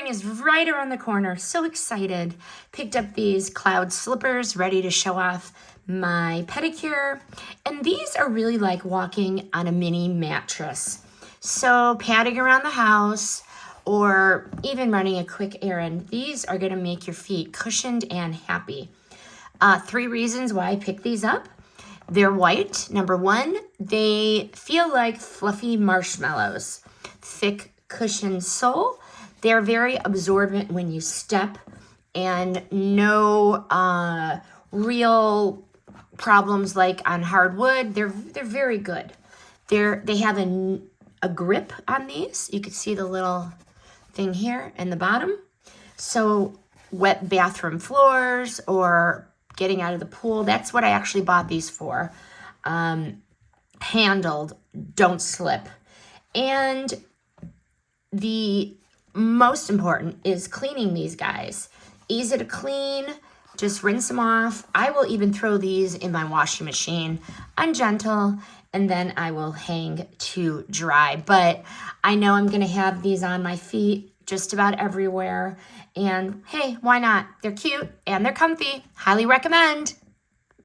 is right around the corner. So excited. Picked up these cloud slippers, ready to show off my pedicure. And these are really like walking on a mini mattress. So padding around the house or even running a quick errand, these are gonna make your feet cushioned and happy. 3 reasons why I picked these up. They're white. Number 1, they feel like fluffy marshmallows. Thick cushioned sole. They're very absorbent when you step, and no real problems like on hardwood. They're very good. They have a grip on these. You can see the little thing here in the bottom. So wet bathroom floors or getting out of the pool, that's what I actually bought these for. Handled, don't slip. And the most important is cleaning these guys. Easy to clean, just rinse them off. I will even throw these in my washing machine. I'm gentle, and then I will hang to dry. But I know I'm gonna have these on my feet just about everywhere. And hey, why not? They're cute and they're comfy. Highly recommend.